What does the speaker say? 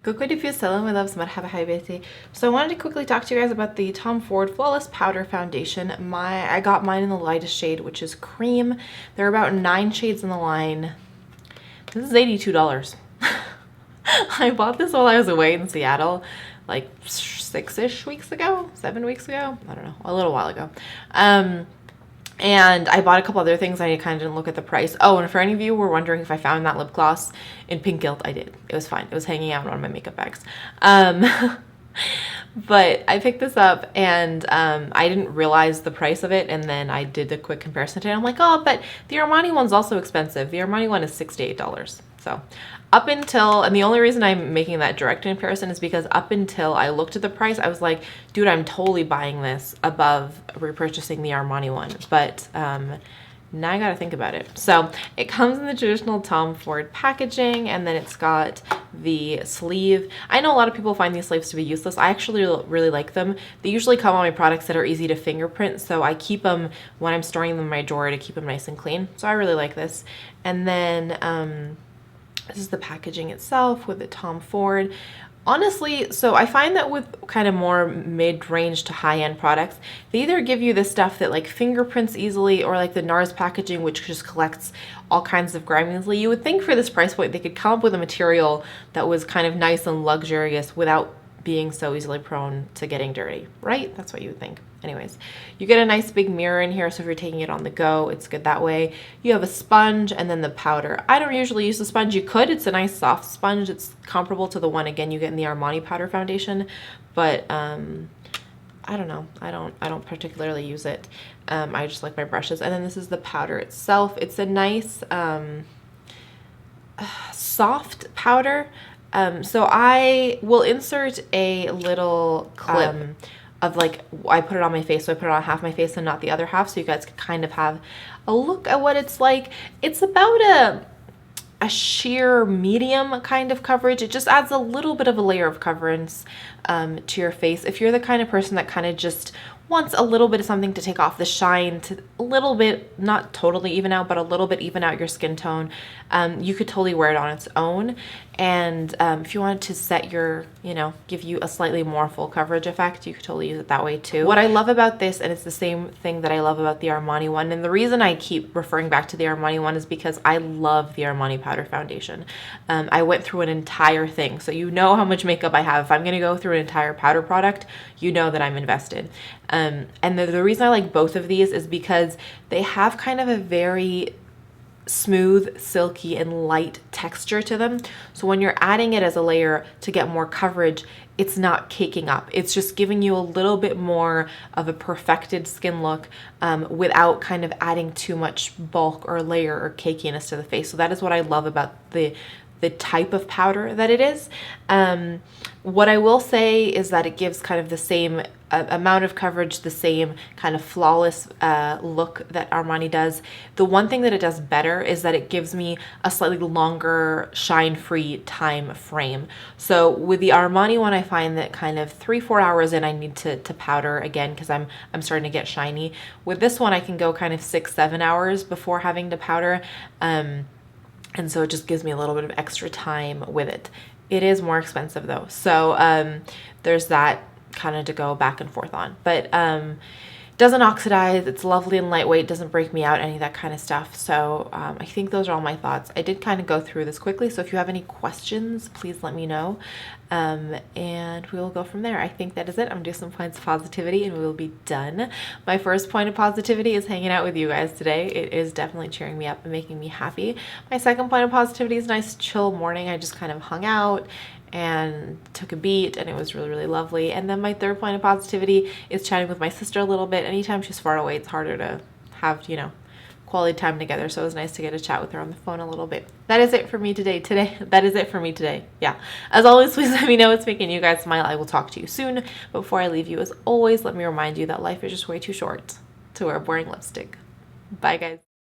Coucou de Soleil, my loves, Marhaba, habibetey. So I wanted to quickly talk to you guys about the Tom Ford Flawless Powder Foundation. I got mine in the lightest shade, which is cream. There are about 9 shades in the line. This is $82. I bought this while I was away in Seattle, like 6-ish weeks ago, 7 weeks ago. I don't know, a little while ago. And I bought a couple other things. I kind of didn't look at the price. Oh, and for any of you who were wondering if I found that lip gloss in pink gilt, I did. It was fine. It was hanging out in one of my makeup bags. But I picked this up and I didn't realize the price of it. And then I did a quick comparison today. I'm like, oh, but the Armani one's also expensive. The Armani one is $68. So up until, and the only reason I'm making that direct comparison is because up until I looked at the price, I was like, dude, I'm totally buying this above repurchasing the Armani one. But now I gotta think about it. So it comes in the traditional Tom Ford packaging, and then it's got the sleeve. I know a lot of people find these sleeves to be useless. I actually really like them. They usually come on my products that are easy to fingerprint, so I keep them when I'm storing them in my drawer to keep them nice and clean. So I really like this. And then this is the packaging itself with the Tom Ford. Honestly, so I find that with kind of more mid-range to high-end products, they either give you this stuff that like fingerprints easily, or like the NARS packaging, which just collects all kinds of grime easily. You would think for this price point they could come up with a material that was kind of nice and luxurious without being so easily prone to getting dirty, right? That's what you would think. Anyways, you get a nice big mirror in here, so if you're taking it on the go, it's good that way. You have a sponge and then the powder. I don't usually use the sponge. You could. It's a nice soft sponge. It's comparable to the one, again, you get in the Armani powder foundation, but I don't know. I don't particularly use it. I just like my brushes. And then this is the powder itself. It's a nice soft powder. So I will insert a little clip of like, I put it on my face, so I put it on half my face and not the other half, so you guys can kind of have a look at what it's like. It's about a sheer medium kind of coverage. It just adds a little bit of a layer of coverage to your face. If you're the kind of person that kind of just wants a little bit of something to take off the shine, to a little bit, not totally even out, but a little bit even out your skin tone, you could totally wear it on its own. And if you wanted to set your, give you a slightly more full coverage effect, you could totally use it that way too. What I love about this, and it's the same thing that I love about the Armani one, and the reason I keep referring back to the Armani one is because I love the Armani powder foundation. I went through an entire thing, so you know how much makeup I have. If I'm gonna go through an entire powder product, you know that I'm invested. And the reason I like both of these is because they have kind of a very smooth, silky, and light texture to them. So when you're adding it as a layer to get more coverage, it's not caking up. It's just giving you a little bit more of a perfected skin look without kind of adding too much bulk or layer or cakiness to the face. So that is what I love about the type of powder that it is. What I will say is that it gives kind of the same amount of coverage, the same kind of flawless look that Armani does. The one thing that it does better is that it gives me a slightly longer shine-free time frame. So with the Armani one, I find that kind of 3-4 hours in, I need to powder again because I'm starting to get shiny. With this one, I can go kind of 6-7 hours before having to powder. And so it just gives me a little bit of extra time with it. It is more expensive though. So there's that kind of to go back and forth on. But doesn't oxidize, it's lovely and lightweight, doesn't break me out, any of that kind of stuff. So I think those are all my thoughts. I did kind of go through this quickly, so if you have any questions, please let me know. And we will go from there. I think that is it. I'm gonna do some points of positivity and we will be done. My first point of positivity is hanging out with you guys today. It is definitely cheering me up and making me happy. My second point of positivity is a nice chill morning. I just kind of hung out and took a beat, and it was really, really lovely. And then my third point of positivity is chatting with my sister a little bit. Anytime she's far away, it's harder to have, quality time together. So it was nice to get to chat with her on the phone a little bit. That is it for me today. That is it for me today. Yeah. As always, please let me know what's making you guys smile. I will talk to you soon. But before I leave you, as always, let me remind you that life is just way too short to wear boring lipstick. Bye, guys.